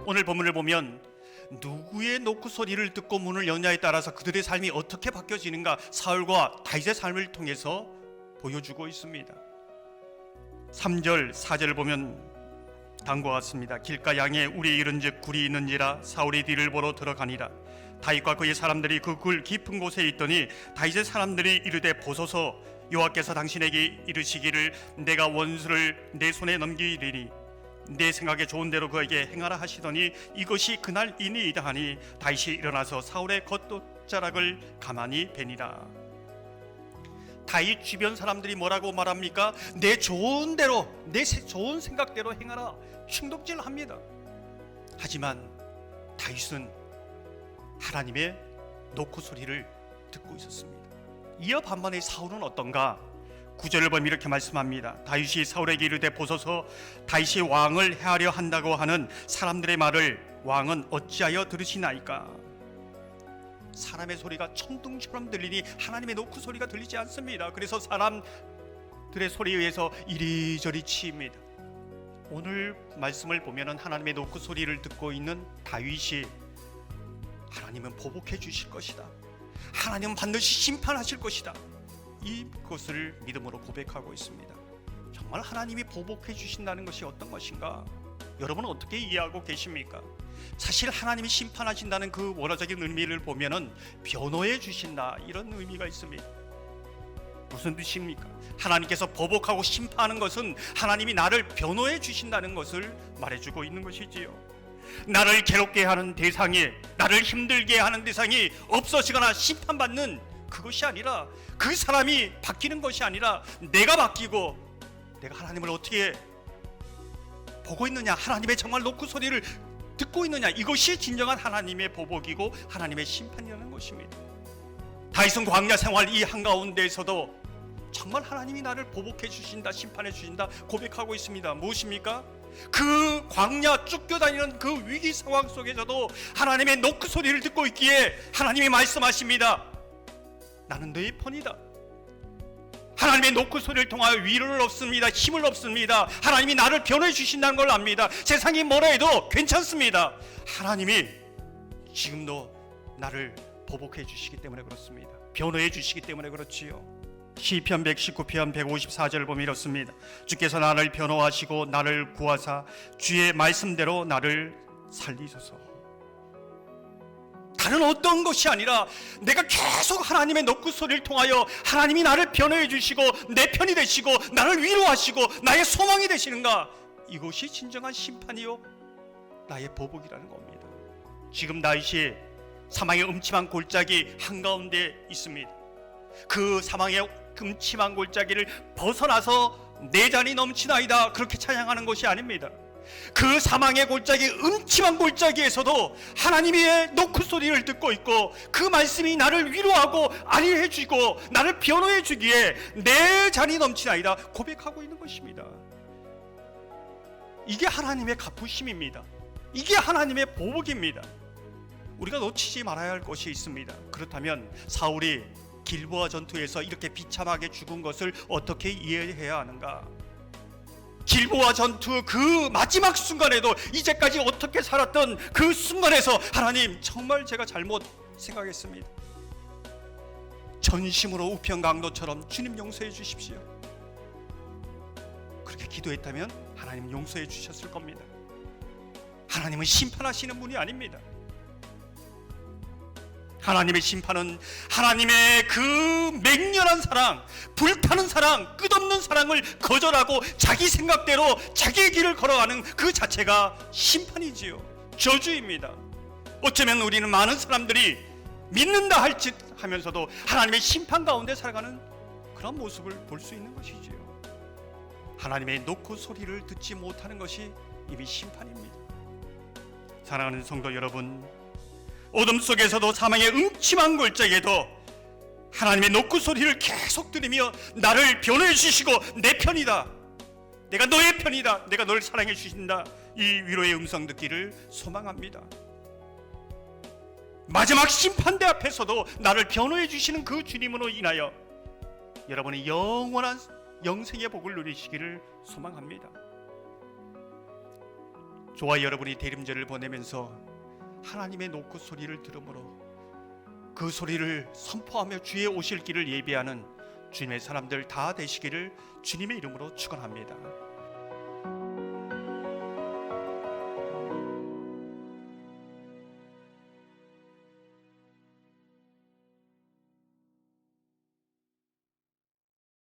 오늘 본문을 보면 누구의 노크 소리를 듣고 문을 여냐에 따라서 그들의 삶이 어떻게 바뀌어지는가 사울과 다윗의 삶을 통해서 보여주고 있습니다. 3절 4절을 보면 다음과 같습니다. 길가 양에 우리 이른즉 굴이 있는지라 사울이 뒤를 보러 들어가니라. 다윗과 그의 사람들이 그 굴 깊은 곳에 있더니 다윗의 사람들이 이르되 보소서 여호와께서 당신에게 이르시기를 내가 원수를 내 손에 넘기리니 내 생각에 좋은 대로 그에게 행하라 하시더니 이것이 그날이니이다 하니 다윗이 일어나서 사울의 겉옷자락을 가만히 베니라. 다윗 주변 사람들이 뭐라고 말합니까? 내 좋은 대로, 내 좋은 생각대로 행하라 충독질합니다. 하지만 다윗은 하나님의 노크 소리를 듣고 있었습니다. 이어 반면에 사울은 어떤가? 9절을 보면 이렇게 말씀합니다. 다윗이 사울에게 이르되 보소서 다윗이 왕을 해하려 한다고 하는 사람들의 말을 왕은 어찌하여 들으시나이까? 사람의 소리가 천둥처럼 들리니 하나님의 노크 소리가 들리지 않습니다. 그래서 사람들의 소리에 의해서 이리저리 치입니다. 오늘 말씀을 보면 하나님의 노크 소리를 듣고 있는 다윗이 하나님은 보복해 주실 것이다, 하나님은 반드시 심판하실 것이다, 이것을 믿음으로 고백하고 있습니다. 정말 하나님이 보복해 주신다는 것이 어떤 것인가? 여러분은 어떻게 이해하고 계십니까? 사실 하나님이 심판하신다는 그 원어적인 의미를 보면은 변호해 주신다, 이런 의미가 있습니다. 무슨 뜻입니까? 하나님께서 보복하고 심판하는 것은 하나님이 나를 변호해 주신다는 것을 말해주고 있는 것이지요. 나를 괴롭게 하는 대상이, 나를 힘들게 하는 대상이 없어지거나 심판받는 그것이 아니라, 그 사람이 바뀌는 것이 아니라 내가 바뀌고 내가 하나님을 어떻게 보고 있느냐, 하나님의 정말 노크 소리를 듣고 있느냐, 이것이 진정한 하나님의 보복이고 하나님의 심판이라는 것입니다. 다윗은 광야 생활 이 한가운데에서도 정말 하나님이 나를 보복해 주신다, 심판해 주신다 고백하고 있습니다. 무엇입니까? 그 광야 쫓겨다니는 그 위기 상황 속에서도 하나님의 노크 소리를 듣고 있기에 하나님이 말씀하십니다. 나는 너의 편이다. 하나님의 노크 소리를 통하여 위로를 얻습니다. 힘을 얻습니다. 하나님이 나를 변호해 주신다는 걸 압니다. 세상이 뭐라 해도 괜찮습니다. 하나님이 지금도 나를 보복해 주시기 때문에 그렇습니다. 변호해 주시기 때문에 그렇지요. 시편 119편 154절을 보면 이렇습니다. 주께서 나를 변호하시고 나를 구하사 주의 말씀대로 나를 살리소서. 다른 어떤 것이 아니라 내가 계속 하나님의 노크 소리를 통하여 하나님이 나를 변호해 주시고 내 편이 되시고 나를 위로하시고 나의 소망이 되시는가, 이것이 진정한 심판이요 나의 보복이라는 겁니다. 지금 다윗이 사망의 음침한 골짜기 한가운데 있습니다. 그 사망의 음침한 골짜기를 벗어나서 내 잔이 넘치나이다 그렇게 찬양하는 것이 아닙니다. 그 사망의 골짜기, 음침한 골짜기에서도 하나님의 노크 소리를 듣고 있고 그 말씀이 나를 위로하고 안위해 주고 나를 변호해 주기에 내 잔이 넘치나이다 고백하고 있는 것입니다. 이게 하나님의 갚으심입니다. 이게 하나님의 보복입니다. 우리가 놓치지 말아야 할 것이 있습니다. 그렇다면 사울이 길보아 전투에서 이렇게 비참하게 죽은 것을 어떻게 이해해야 하는가? 길보아 전투 그 마지막 순간에도 이제까지 어떻게 살았던 그 순간에서 하나님 정말 제가 잘못 생각했습니다. 전심으로 우편강도처럼 주님 용서해 주십시오. 그렇게 기도했다면 하나님 용서해 주셨을 겁니다. 하나님은 심판하시는 분이 아닙니다. 하나님의 심판은 하나님의 그 맹렬한 사랑, 불타는 사랑, 끝없는 사랑을 거절하고 자기 생각대로 자기의 길을 걸어가는 그 자체가 심판이지요. 저주입니다. 어쩌면 우리는 많은 사람들이 믿는다 할지 하면서도 하나님의 심판 가운데 살아가는 그런 모습을 볼 수 있는 것이지요. 하나님의 노크 소리를 듣지 못하는 것이 이미 심판입니다. 사랑하는 성도 여러분, 어둠 속에서도 사망의 음침한 골짜기에도 하나님의 노크 소리를 계속 들으며 나를 변호해 주시고 내 편이다, 내가 너의 편이다, 내가 너를 사랑해 주신다, 이 위로의 음성 듣기를 소망합니다. 마지막 심판대 앞에서도 나를 변호해 주시는 그 주님으로 인하여 여러분의 영원한 영생의 복을 누리시기를 소망합니다. 저와 여러분이 대림절을 보내면서 하나님의 노크 소리를 들으므로 그 소리를 선포하며 주의 오실 길을 예비하는 주님의 사람들 다 되시기를 주님의 이름으로 축원합니다.